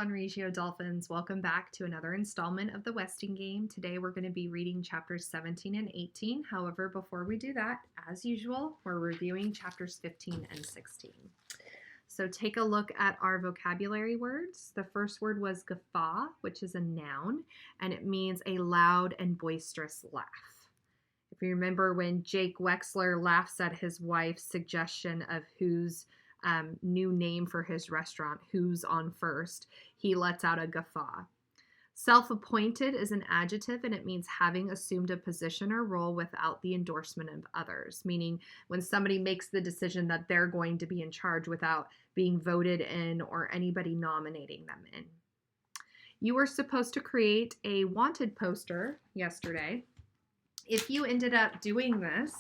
Don Regio Dolphins. Welcome back to another installment of the Westing Game. Today we're going to be reading chapters 17 and 18. However, before we do that, as usual, we're reviewing chapters 15 and 16. So take a look at our vocabulary words. The first word was guffaw, which is a noun, and it means a loud and boisterous laugh. If you remember when Jake Wexler laughs at his wife's suggestion of who's new name for his restaurant, Who's on First, he lets out a guffaw. Self-appointed is an adjective, and it means having assumed a position or role without the endorsement of others, meaning when somebody makes the decision that they're going to be in charge without being voted in or anybody nominating them in. You were supposed to create a wanted poster yesterday. If you ended up doing this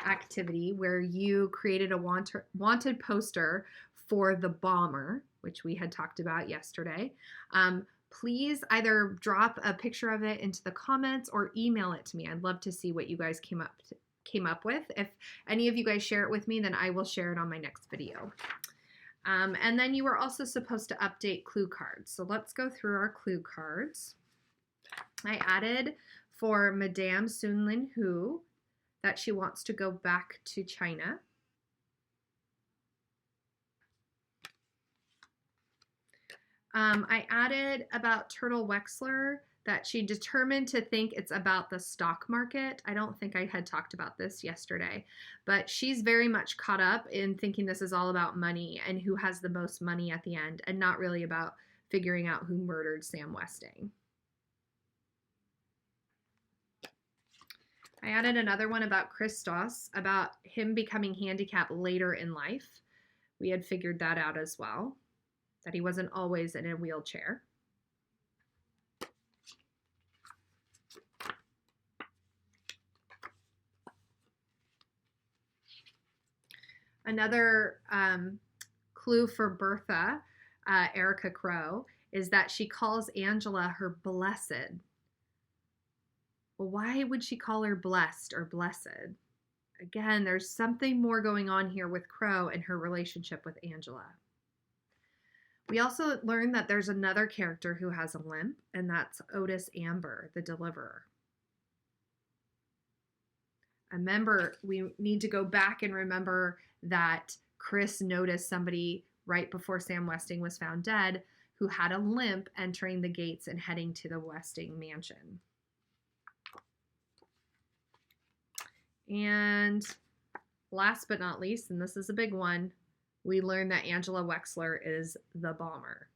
activity where you created a wanted poster for the bomber, which we had talked about yesterday, please either drop a picture of it into the comments or email it to me. I'd love to see what you guys came up with. If any of you guys share it with me, then I will share it on my next video. And then you were also supposed to update clue cards. So let's go through our clue cards. I added for Madame Sun Lin Hu that she wants to go back to China. I added about Turtle Wexler that she determined to think it's about the stock market. I don't think I had talked about this yesterday, but she's very much caught up in thinking this is all about money and who has the most money at the end, and not really about figuring out who murdered Sam Westing. I added another one about Christos, about him becoming handicapped later in life. We had figured that out as well, that he wasn't always in a wheelchair. Another clue for Bertha, Erica Crow, is that she calls Angela her blessed. Well, why would she call her blessed or blessed? Again, there's something more going on here with Crow and her relationship with Angela. We also learned that there's another character who has a limp, and that's Otis Amber, the deliverer. Remember, we need to go back and remember that Chris noticed somebody right before Sam Westing was found dead who had a limp entering the gates and heading to the Westing mansion. And last but not least, and this is a big one, we learned that Angela Wexler is the bomber.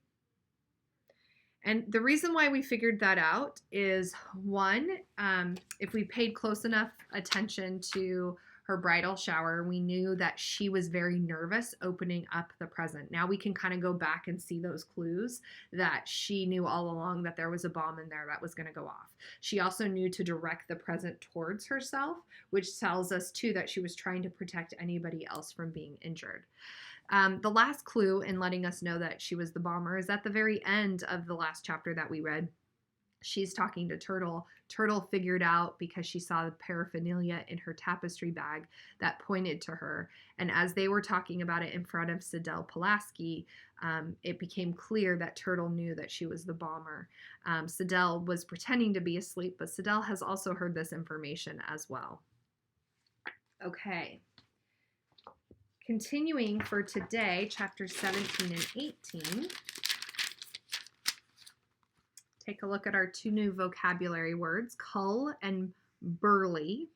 And the reason why we figured that out is, one, if we paid close enough attention to her bridal shower, we knew that she was very nervous opening up the present. Now we can kind of go back and see those clues that she knew all along that there was a bomb in there that was going to go off. She also knew to direct the present towards herself, which tells us too that she was trying to protect anybody else from being injured. The last clue in letting us know that she was the bomber is at the very end of the last chapter that we read. She's talking to Turtle. Turtle figured out, because she saw the paraphernalia in her tapestry bag, that pointed to her. And as they were talking about it in front of Sidel Pulaski, it became clear that Turtle knew that she was the bomber. Sidel was pretending to be asleep, but Sidel has also heard this information as well. Okay. Continuing for today, chapters 17 and 18. Take a look at our two new vocabulary words, cull and burly.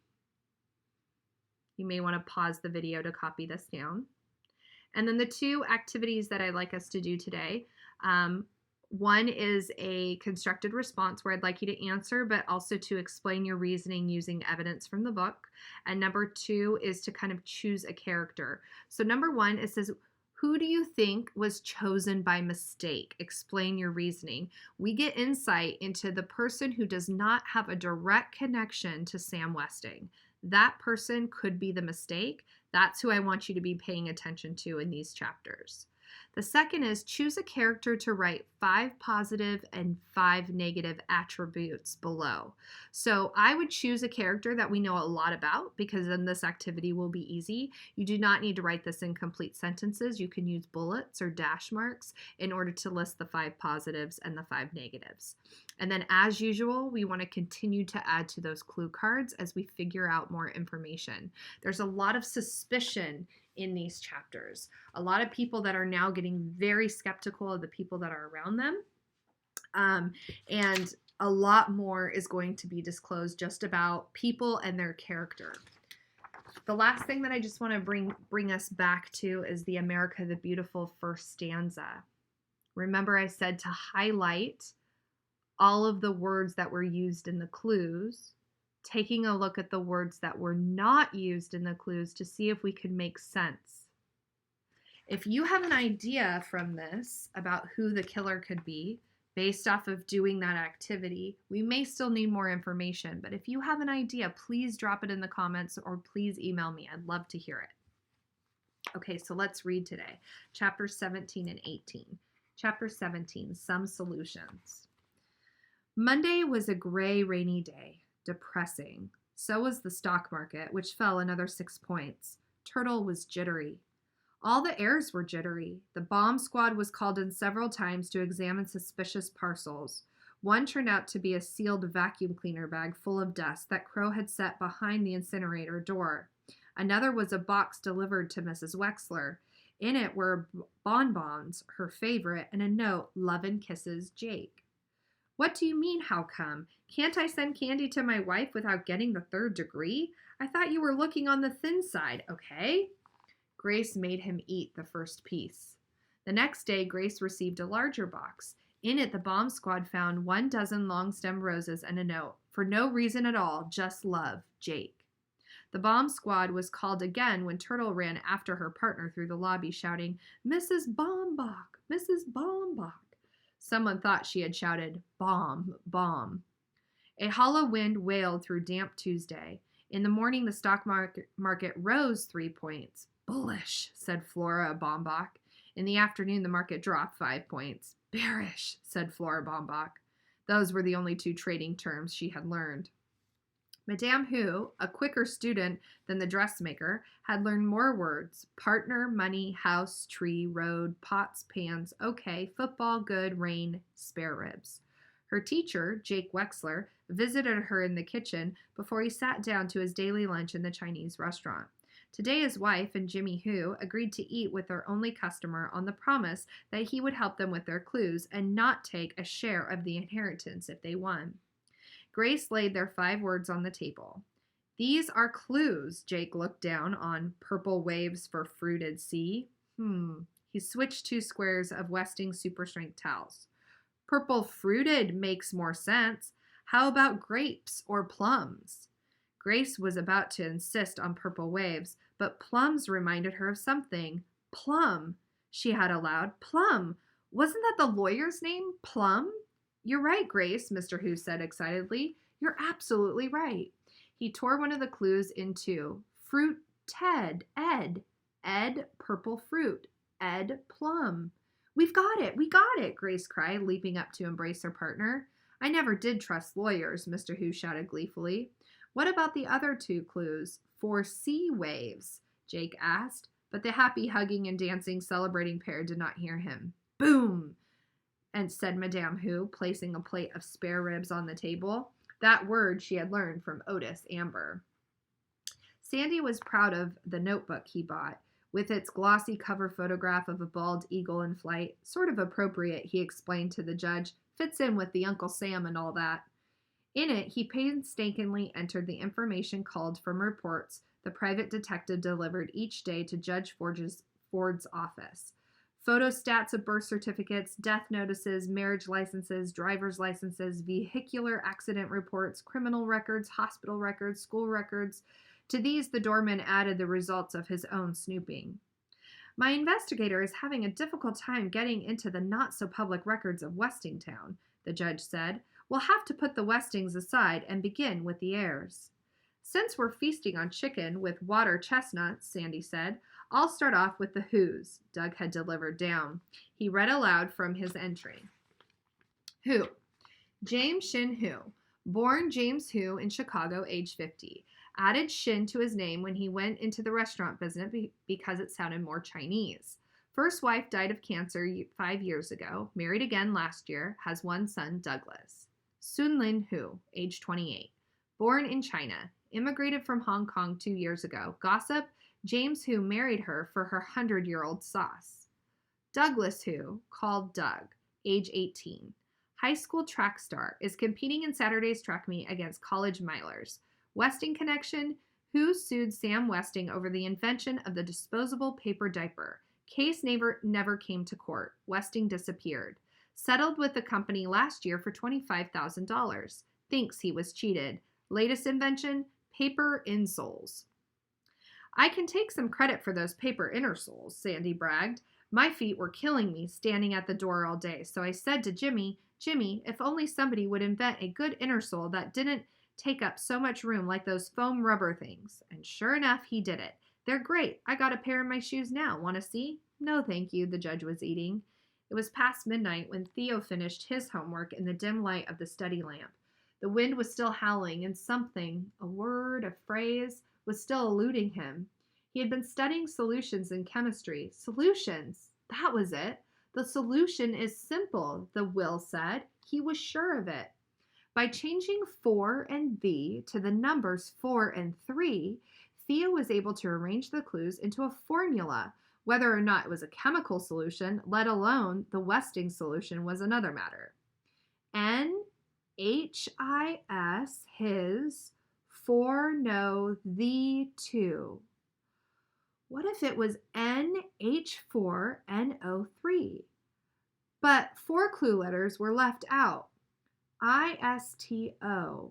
You may want to pause the video to copy this down. And then the two activities that I'd like us to do today. One is a constructed response where I'd like you to answer, but also to explain your reasoning using evidence from the book. And number two is to kind of choose a character. So number one, it says, who do you think was chosen by mistake? Explain your reasoning. We get insight into the person who does not have a direct connection to Sam Westing. That person could be the mistake. That's who I want you to be paying attention to in these chapters. The second is choose a character to write 5 positive and 5 negative attributes below. So I would choose a character that we know a lot about because then this activity will be easy. You do not need to write this in complete sentences. You can use bullets or dash marks in order to list the 5 positives and the 5 negatives. And then as usual, we want to continue to add to those clue cards as we figure out more information. There's a lot of suspicion in these chapters. A lot of people that are now getting very skeptical of the people that are around them. And a lot more is going to be disclosed just about people and their character. The last thing that I just want to bring us back to is the America the Beautiful first stanza. Remember I said to highlight all of the words that were used in the clues, taking a look at the words that were not used in the clues to see if we could make sense. If you have an idea from this about who the killer could be based off of doing that activity, we may still need more information, but if you have an idea, please drop it in the comments or please email me. I'd love to hear it. Okay, so let's read today. Chapter 17 and 18. Chapter 17, Some Solutions. Monday was a gray, rainy day. Depressing. So was the stock market, which fell another 6 points. Turtle was jittery. All the heirs were jittery. The bomb squad was called in several times to examine suspicious parcels. One turned out to be a sealed vacuum cleaner bag full of dust that Crow had set behind the incinerator door. Another was a box delivered to Mrs. Wexler. In it were bonbons, her favorite, and a note, "Love and kisses, Jake." "What do you mean, how come? Can't I send candy to my wife without getting the 3rd degree? I thought you were looking on the thin side, okay?" Grace made him eat the first piece. The next day, Grace received a larger box. In it, the bomb squad found 12 long-stem roses and a note. "For no reason at all, just love, Jake." The bomb squad was called again when Turtle ran after her partner through the lobby, shouting, "Mrs. Baumbach! Mrs. Baumbach!" Someone thought she had shouted, "Bomb, bomb." A hollow wind wailed through damp Tuesday. In the morning, the stock market rose 3 points. "Bullish," said Flora Baumbach. In the afternoon, the market dropped 5 points. "Bearish," said Flora Baumbach. Those were the only 2 trading terms she had learned. Madame Hu, a quicker student than the dressmaker, had learned more words: partner, money, house, tree, road, pots, pans, okay, football, good, rain, spare ribs. Her teacher, Jake Wexler, visited her in the kitchen before he sat down to his daily lunch in the Chinese restaurant. Today his wife and Jimmy Hu agreed to eat with their only customer on the promise that he would help them with their clues and not take a share of the inheritance if they won. Grace laid their 5 words on the table. "These are clues." Jake looked down on "purple waves for fruited sea." He switched 2 squares of Westing Super Strength towels. "Purple fruited makes more sense. How about grapes or plums?" Grace was about to insist on purple waves, but plums reminded her of something. "Plum," she had aloud. "Plum. Wasn't that the lawyer's name? Plum?" "You're right, Grace," Mr. Hu said excitedly. "You're absolutely right." He tore one of the clues in 2. Fruit, Ted, Ed. Ed, purple fruit. Ed, plum. "We've got it, we got it," Grace cried, leaping up to embrace her partner. "I never did trust lawyers," Mr. Hu shouted gleefully. "What about the other 2 clues? For sea waves?" Jake asked, but the happy hugging and dancing celebrating pair did not hear him. "Boom!" and said Madame Hu, placing a plate of spare ribs on the table. That word she had learned from Otis Amber. Sandy was proud of the notebook he bought, with its glossy cover photograph of a bald eagle in flight. "Sort of appropriate," he explained to the judge. "Fits in with the Uncle Sam and all that." In it, he painstakingly entered the information culled from reports the private detective delivered each day to Judge Ford's office. Photostats of birth certificates, death notices, marriage licenses, driver's licenses, vehicular accident reports, criminal records, hospital records, school records. To these, the doorman added the results of his own snooping. "My investigator is having a difficult time getting into the not-so-public records of Westingtown," the judge said. "We'll have to put the Westings aside and begin with the heirs." Since we're feasting on chicken with water chestnuts, Sandy said, I'll start off with the Who's Doug had delivered down. He read aloud from his entry. Who? James Shin Hu. Born James Hu in Chicago, age 50. Added Shin to his name when he went into the restaurant business because it sounded more Chinese. First wife died of cancer 5 years ago. Married again last year. Has one son, Douglas. Sun Lin Hu, age 28. Born in China. Immigrated from Hong Kong 2 years ago. Gossip, James Hu married her for her 100-year-old sauce. Douglas Hu, called Doug, age 18. High school track star, is competing in Saturday's track meet against college milers. Westing connection, Hu sued Sam Westing over the invention of the disposable paper diaper. Case never came to court. Westing disappeared. Settled with the company last year for $25,000. Thinks he was cheated. Latest invention, paper insoles. I can take some credit for those paper insoles, Sandy bragged. My feet were killing me standing at the door all day, so I said to Jimmy, if only somebody would invent a good innersole that didn't take up so much room like those foam rubber things. And sure enough, he did it. They're great. I got a pair in my shoes now. Want to see? No, thank you, the judge was eating. It was past midnight when Theo finished his homework in the dim light of the study lamp. The wind was still howling, and something, a word, a phrase, was still eluding him. He had been studying solutions in chemistry. Solutions! That was it. The solution is simple, the will said. He was sure of it. By changing 4 and V to the numbers 4 and 3, Theo was able to arrange the clues into a formula. Whether or not it was a chemical solution, let alone the Westing solution, was another matter. NHIS, his, 4 no, the 2. What if it was NH4NO3? But 4 clue letters were left out. ISTO,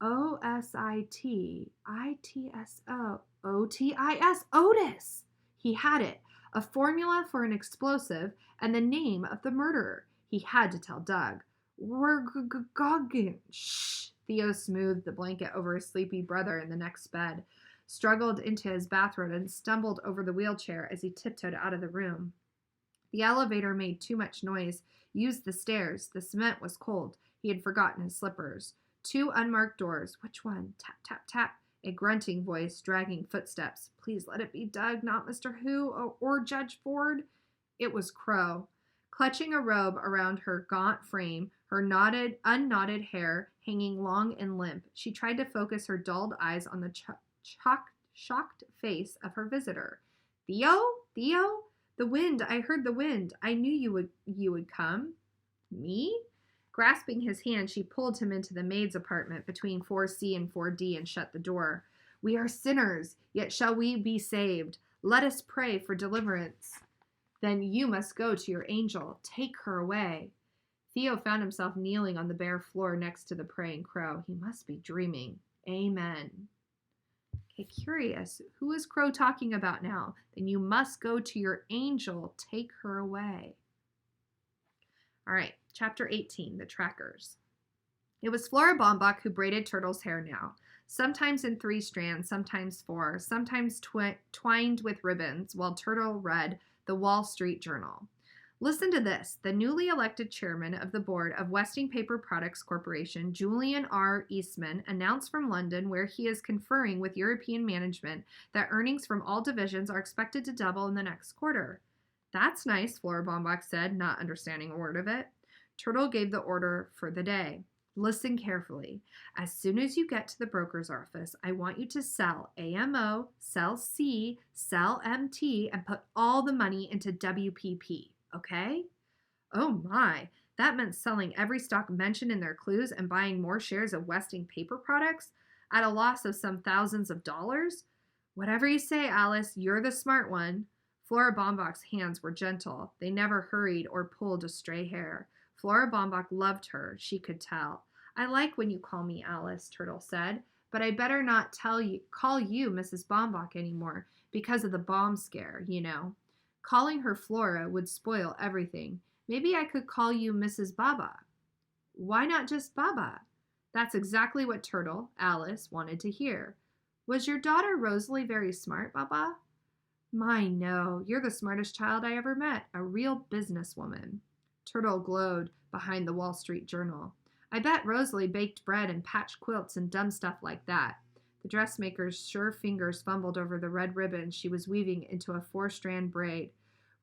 OSIT, ITSO, OTIS, Otis. He had it. A formula for an explosive and the name of the murderer. He had to tell Doug. Goggin. Shh. Theo smoothed the blanket over his sleepy brother in the next bed, struggled into his bathrobe, and stumbled over the wheelchair as he tiptoed out of the room. The elevator made too much noise. Used the stairs. The cement was cold. He had forgotten his slippers. 2 unmarked doors. Which one? Tap, tap, tap. A grunting voice, dragging footsteps. Please let it be Doug, not Mr. Hu or Judge Ford. It was Crow. Clutching a robe around her gaunt frame, her unknotted hair hanging long and limp, she tried to focus her dulled eyes on the shocked face of her visitor. Theo? Theo? The wind. I heard the wind. I knew you would come. Me? Grasping his hand, she pulled him into the maid's apartment between 4C and 4D and shut the door. We are sinners, yet shall we be saved. Let us pray for deliverance. Then you must go to your angel. Take her away. Theo found himself kneeling on the bare floor next to the praying Crow. He must be dreaming. Amen. Okay, curious. Who is Crow talking about now? Then you must go to your angel. Take her away. All right, chapter 18, The Trackers. It was Flora Baumbach who braided Turtle's hair now, sometimes in 3 strands, sometimes 4, sometimes twined with ribbons, while Turtle read the Wall Street Journal. Listen to this. The newly elected chairman of the board of Westing Paper Products Corporation, Julian R. Eastman, announced from London, where he is conferring with European management, that earnings from all divisions are expected to double in the next quarter. That's nice, Flora Baumbach said, not understanding a word of it. Turtle gave the order for the day. Listen carefully. As soon as you get to the broker's office, I want you to sell AMO, sell C, sell MT, and put all the money into WPP, okay? Oh my, that meant selling every stock mentioned in their clues and buying more shares of Westing Paper Products at a loss of some thousands of dollars? Whatever you say, Alice, you're the smart one. Flora Baumbach's hands were gentle. They never hurried or pulled a stray hair. Flora Baumbach loved her, she could tell. I like when you call me Alice, Turtle said, but I better not call you Mrs. Baumbach anymore because of the bomb scare, you know. Calling her Flora would spoil everything. Maybe I could call you Mrs. Baba. Why not just Baba? That's exactly what Turtle, Alice, wanted to hear. Was your daughter Rosalie very smart, Baba? My, no. You're the smartest child I ever met. A real businesswoman. Turtle glowed behind the Wall Street Journal. I bet Rosalie baked bread and patched quilts and dumb stuff like that. The dressmaker's sure fingers fumbled over the red ribbon she was weaving into a 4-strand braid.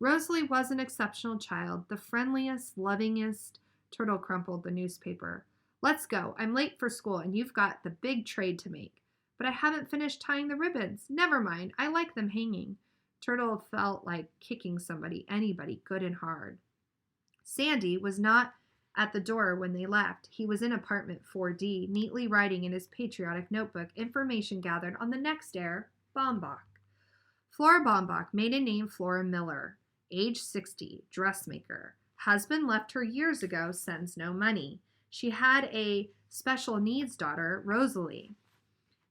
Rosalie was an exceptional child, the friendliest, lovingest. Turtle crumpled the newspaper. Let's go. I'm late for school, and you've got the big trade to make. But I haven't finished tying the ribbons. Never mind. I like them hanging. Turtle felt like kicking anybody, good and hard. Sandy was not at the door when they left. He was in apartment 4D, neatly writing in his patriotic notebook information gathered on the next heir, Baumbach. Flora Baumbach, maiden name Flora Miller, age 60, dressmaker. Husband left her years ago, sends no money. She had a special needs daughter, Rosalie,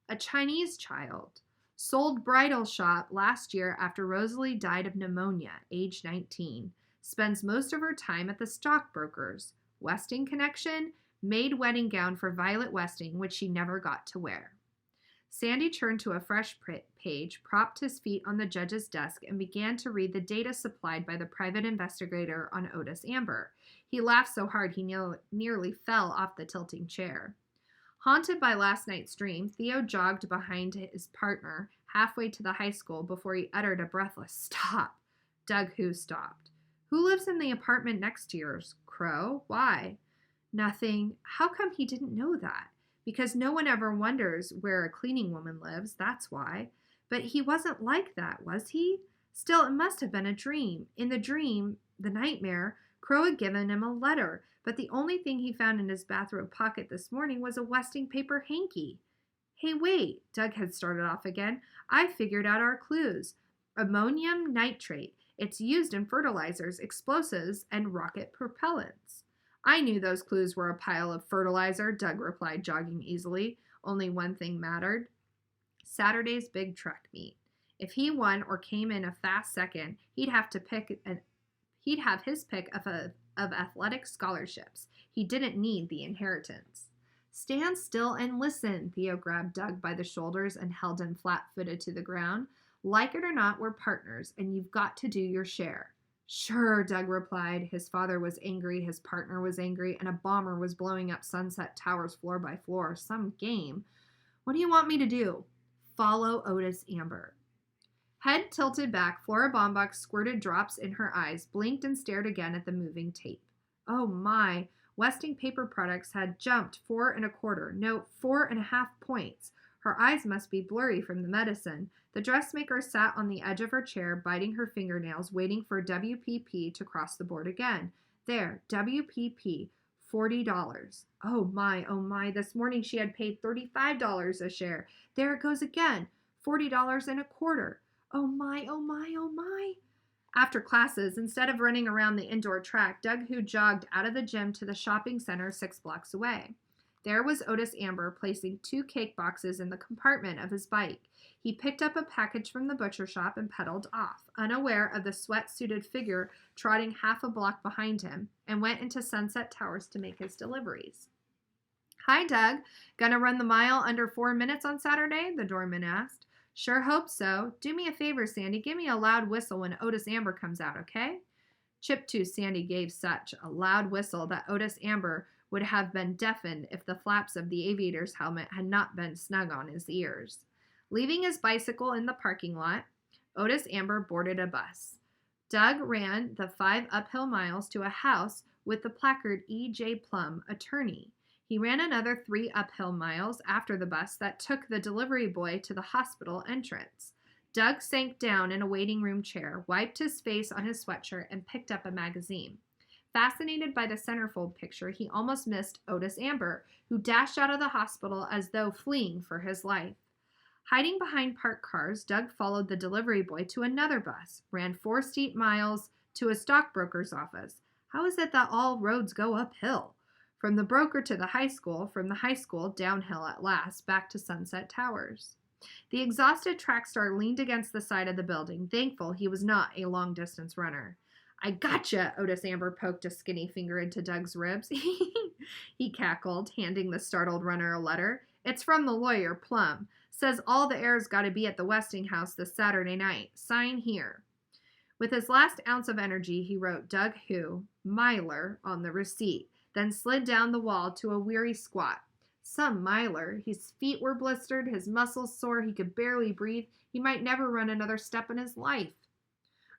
a Chinese child. Sold bridal shop last year after Rosalie died of pneumonia, age 19. Spends most of her time at the stockbrokers. Westing connection, made wedding gown for Violet Westing, which she never got to wear. Sandy turned to a fresh page, propped his feet on the judge's desk, and began to read the data supplied by the private investigator on Otis Amber. He laughed so hard he nearly fell off the tilting chair. Haunted by last night's dream, Theo jogged behind his partner halfway to the high school before he uttered a breathless stop. Doug Who stopped. Who lives in the apartment next to yours? Crow? Why? Nothing. How come he didn't know that? Because no one ever wonders where a cleaning woman lives, that's why. But he wasn't like that, was he? Still, it must have been a dream. In the dream, the nightmare, Crow had given him a letter, but the only thing he found in his bathrobe pocket this morning was a Westing paper hanky. Hey, wait, Doug had started off again. I figured out our clues. Ammonium nitrate. It's used in fertilizers, explosives, and rocket propellants. I knew those clues were a pile of fertilizer, Doug replied, jogging easily. Only one thing mattered. Saturday's big truck meet. If he won or came in a fast second, he'd have his pick of athletic scholarships. He didn't need the inheritance. Stand still and listen. Theo grabbed Doug by the shoulders and held him flat-footed to the ground. Like it or not, we're partners, and you've got to do your share. Sure, Doug replied. His father was angry, his partner was angry, and a bomber was blowing up Sunset Towers floor by floor. Some game. What do you want me to do? Follow Otis Amber. Head tilted back, Flora Baumbach squirted drops in her eyes, blinked and stared again at the moving tape. Oh my, Westing Paper Products had jumped 4 1/4, no, 4.5 points. Her eyes must be blurry from the medicine. The dressmaker sat on the edge of her chair, biting her fingernails, waiting for WPP to cross the board again. There, WPP, $40. Oh my, this morning she had paid $35 a share. There it goes again, $40.25. Oh my. After classes, instead of running around the indoor track, Doug Who jogged out of the gym to the shopping center 6 blocks away. There was Otis Amber placing 2 cake boxes in the compartment of his bike. He picked up a package from the butcher shop and pedaled off, unaware of the sweat-suited figure trotting half a block behind him, and went into Sunset Towers to make his deliveries. Hi, Doug. Gonna run the mile under 4 minutes on Saturday? The doorman asked. Sure hope so. Do me a favor, Sandy. Give me a loud whistle when Otis Amber comes out, okay? Chip-Tooth Sandy gave such a loud whistle that Otis Amber would have been deafened if the flaps of the aviator's helmet had not been snug on his ears. Leaving his bicycle in the parking lot, Otis Amber boarded a bus. Doug ran the 5 uphill miles to a house with the placard E.J. Plum, attorney. He ran another 3 uphill miles after the bus that took the delivery boy to the hospital entrance. Doug sank down in a waiting room chair, wiped his face on his sweatshirt, and picked up a magazine. Fascinated by the centerfold picture, he almost missed Otis Amber, who dashed out of the hospital as though fleeing for his life. Hiding behind parked cars, Doug followed the delivery boy to another bus, ran 4 steep miles to a stockbroker's office. How is it that all roads go uphill? From the broker to the high school, from the high school downhill at last, back to Sunset Towers. The exhausted track star leaned against the side of the building, thankful he was not a long-distance runner. I gotcha, Otis Amber poked a skinny finger into Doug's ribs. He cackled, handing the startled runner a letter. It's from the lawyer, Plum. Says all the heirs got to be at the Westinghouse this Saturday night. Sign here. With his last ounce of energy, he wrote Doug Who, Myler, on the receipt, then slid down the wall to a weary squat. Some Myler. His feet were blistered, his muscles sore, he could barely breathe. He might never run another step in his life.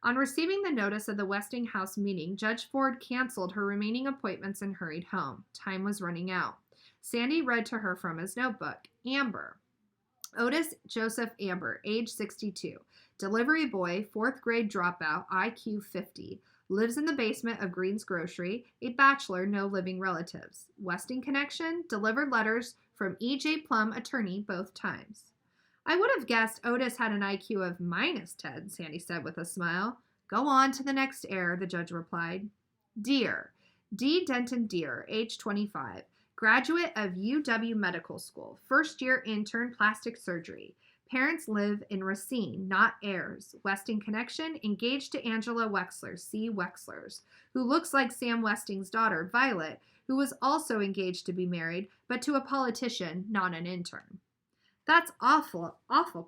On receiving the notice of the Westinghouse meeting, Judge Ford canceled her remaining appointments and hurried home. Time was running out. Sandy read to her from his notebook. Amber. Otis Joseph Amber, age 62. Delivery boy, 4th grade dropout, IQ 50. Lives in the basement of Green's Grocery. A bachelor, no living relatives. Westing connection. Delivered letters from E.J. Plum, attorney, both times. I would have guessed Otis had an IQ of -10, Sandy said with a smile. Go on to the next heir, the judge replied. Deer. D. Denton Deer, age 25. Graduate of UW Medical School. First-year intern plastic surgery. Parents live in Racine, not heirs. Westing connection, engaged to Angela Wexler, C. Wexlers, who looks like Sam Westing's daughter, Violet, who was also engaged to be married, but to a politician, not an intern. That's awful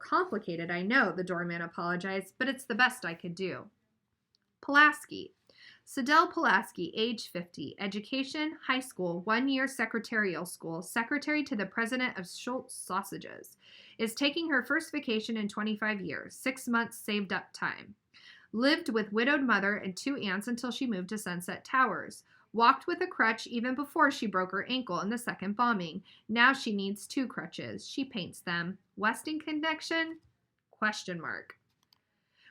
complicated, I know, the doorman apologized, but it's the best I could do. Pulaski. Sidel Pulaski, age 50. Education, high school, 1-year secretarial school, secretary to the president of Schultz Sausages. Is taking her first vacation in 25 years, 6 months saved up time. Lived with widowed mother and 2 aunts until she moved to Sunset Towers. Walked with a crutch even before she broke her ankle in the second bombing. Now she needs 2 crutches. She paints them. Westing connection? Question mark.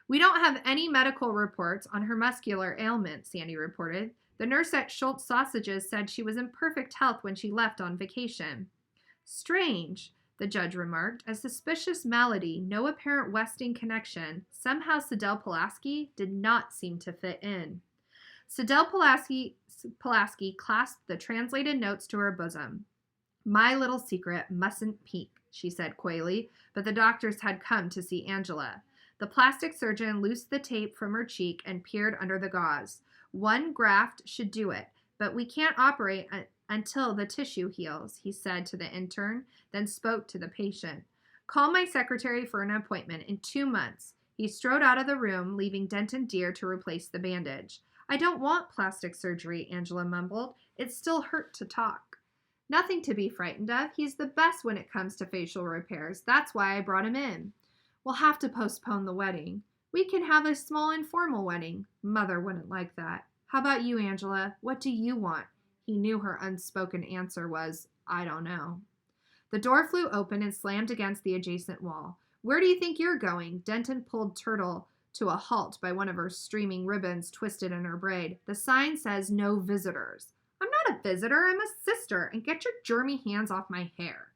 We don't have any medical reports on her muscular ailment, Sandy reported. The nurse at Schultz Sausages said she was in perfect health when she left on vacation. Strange, the judge remarked. A suspicious malady, no apparent Westing connection. Somehow Sidel Pulaski did not seem to fit in. Sidel Pulaski clasped the translated notes to her bosom. My little secret mustn't peek, she said coyly, but the doctors had come to see Angela. The plastic surgeon loosed the tape from her cheek and peered under the gauze. 1 graft should do it, but we can't operate until the tissue heals, he said to the intern, then spoke to the patient. Call my secretary for an appointment in 2 months. He strode out of the room, leaving Denton Deer to replace the bandage. I don't want plastic surgery, Angela mumbled. It still hurt to talk. Nothing to be frightened of. He's the best when it comes to facial repairs. That's why I brought him in. We'll have to postpone the wedding. We can have a small informal wedding. Mother wouldn't like that. How about you, Angela? What do you want? He knew her unspoken answer was, I don't know. The door flew open and slammed against the adjacent wall. Where do you think you're going? Denton pulled Turtle to a halt by one of her streaming ribbons twisted in her braid. The sign says no visitors. I'm not a visitor, I'm a sister, and get your germy hands off my hair.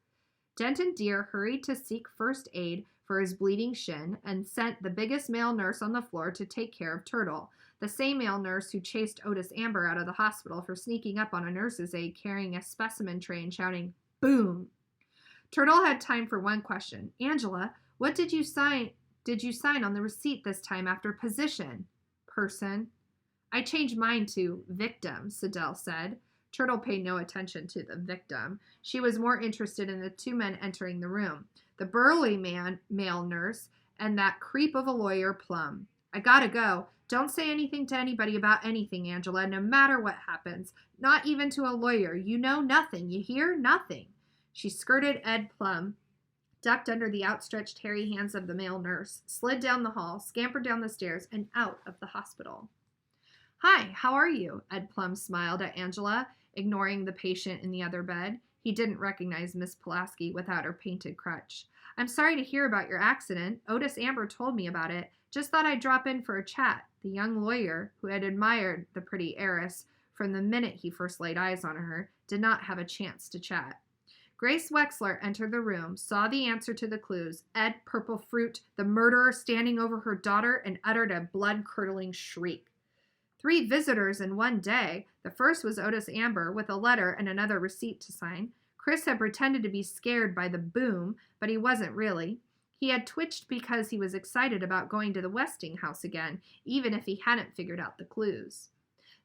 Denton Deer hurried to seek first aid for his bleeding shin and sent the biggest male nurse on the floor to take care of Turtle, the same male nurse who chased Otis Amber out of the hospital for sneaking up on a nurse's aide carrying a specimen tray and shouting, boom. Turtle had time for one question. Angela, what did you sign on the receipt this time after position? Person. I changed mine to victim, Sidel said. Turtle paid no attention to the victim. She was more interested in the 2 men entering the room, the burly male nurse, and that creep of a lawyer, Plum. I gotta go. Don't say anything to anybody about anything, Angela, no matter what happens. Not even to a lawyer. You know nothing. You hear? Nothing. She skirted Ed Plum, ducked under the outstretched hairy hands of the male nurse, slid down the hall, scampered down the stairs, and out of the hospital. Hi, how are you? Ed Plum smiled at Angela, ignoring the patient in the other bed. He didn't recognize Miss Pulaski without her painted crutch. I'm sorry to hear about your accident. Otis Amber told me about it. Just thought I'd drop in for a chat. The young lawyer, who had admired the pretty heiress from the minute he first laid eyes on her, did not have a chance to chat. Grace Wexler entered the room, saw the answer to the clues, Ed Purple Fruit, the murderer standing over her daughter, and uttered a blood-curdling shriek. 3 visitors in one day. The first was Otis Amber with a letter and another receipt to sign. Chris had pretended to be scared by the boom, but he wasn't really. He had twitched because he was excited about going to the Westinghouse again, even if he hadn't figured out the clues.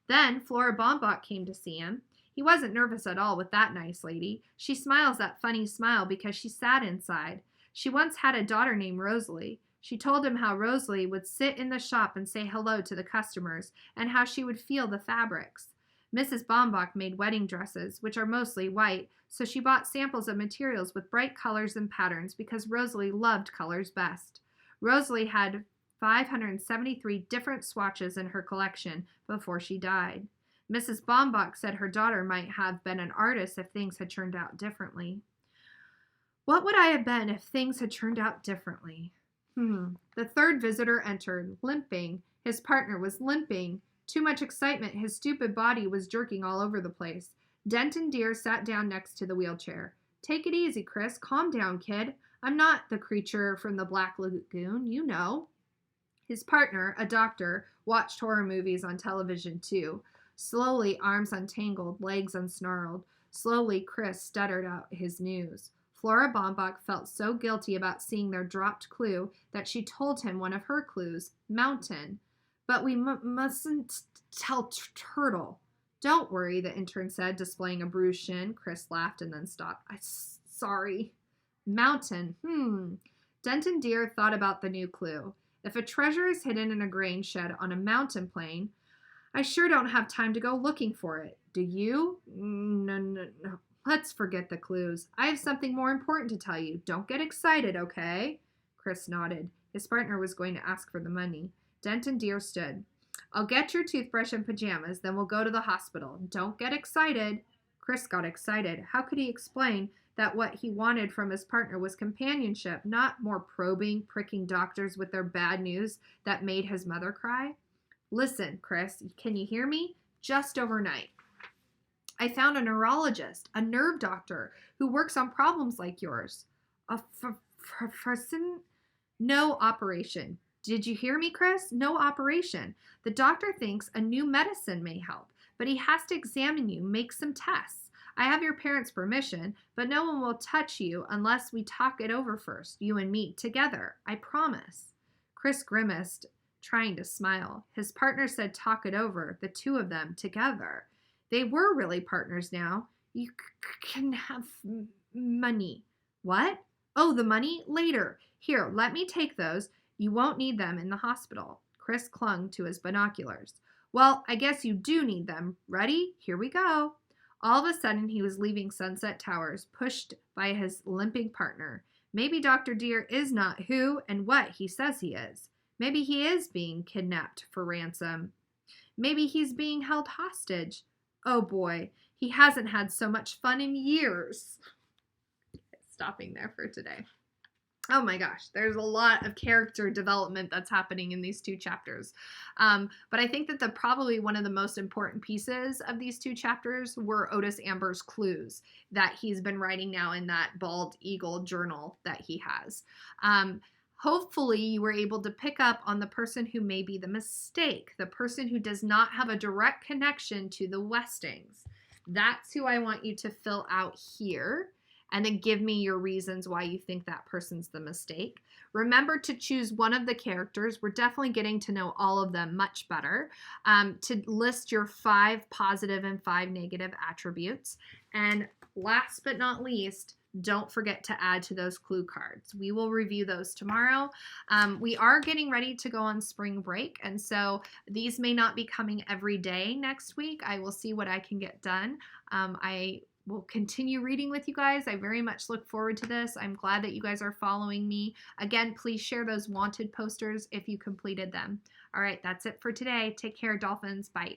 Then Flora Baumbach came to see him. He wasn't nervous at all with that nice lady. She smiles that funny smile because she's sad inside. She once had a daughter named Rosalie. She told him how Rosalie would sit in the shop and say hello to the customers, and how she would feel the fabrics. Mrs. Baumbach made wedding dresses, which are mostly white, so she bought samples of materials with bright colors and patterns because Rosalie loved colors best. Rosalie had 573 different swatches in her collection before she died. Mrs. Baumbach said her daughter might have been an artist if things had turned out differently. What would I have been if things had turned out differently? The third visitor entered, limping. His partner was limping. Too much excitement, his stupid body was jerking all over the place. Denton Deer sat down next to the wheelchair. Take it easy, Chris. Calm down, kid. I'm not the creature from the Black Lagoon, you know. His partner, a doctor, watched horror movies on television too. Slowly, arms untangled, legs unsnarled. Slowly, Chris stuttered out his news. Flora Baumbach felt so guilty about seeing their dropped clue that she told him one of her clues, mountain. But we mustn't tell Turtle. Don't worry, the intern said, displaying a bruised shin. Chris laughed and then stopped. Sorry. Mountain. Denton Deer thought about the new clue. If a treasure is hidden in a grain shed on a mountain plain, I sure don't have time to go looking for it. Do you? No. Let's forget the clues. I have something more important to tell you. Don't get excited, okay? Chris nodded. His partner was going to ask for the money. Denton Deer stood. I'll get your toothbrush and pajamas, then we'll go to the hospital. Don't get excited. Chris got excited. How could he explain that what he wanted from his partner was companionship, not more probing, pricking doctors with their bad news that made his mother cry? Listen, Chris, can you hear me? Just overnight, I found a neurologist, a nerve doctor, who works on problems like yours. A person? No operation. Did you hear me, Chris? No operation. The doctor thinks a new medicine may help, but he has to examine you, make some tests. I have your parents' permission, but no one will touch you unless we talk it over first, you and me, together. I promise. Chris grimaced, trying to smile. His partner said talk it over, the two of them, together. They were really partners now. You can have money. What? Oh, the money? Later. Here, let me take those. You won't need them in the hospital. Chris clung to his binoculars. Well, I guess you do need them. Ready? Here we go. All of a sudden, he was leaving Sunset Towers, pushed by his limping partner. Maybe Dr. Deer is not who and what he says he is. Maybe he is being kidnapped for ransom. Maybe he's being held hostage. Oh boy, he hasn't had so much fun in years. Stopping there for today. Oh my gosh, there's a lot of character development that's happening in these two chapters. But I think that probably one of the most important pieces of these two chapters were Otis Amber's clues that he's been writing now in that Bald Eagle journal that he has. Hopefully you were able to pick up on the person who may be the mistake, the person who does not have a direct connection to the Westings. That's who I want you to fill out here, and then give me your reasons why you think that person's the mistake. Remember to choose one of the characters. We're definitely getting to know all of them much better. To list your 5 positive and 5 negative attributes. And last but not least, don't forget to add to those clue cards. We will review those tomorrow. We are getting ready to go on spring break, and so these may not be coming every day next week. I will see what I can get done. I will continue reading with you guys. I very much look forward to this. I'm glad that you guys are following me. Again, please share those wanted posters if you completed them. All right, that's it for today. Take care, Dolphins. Bye.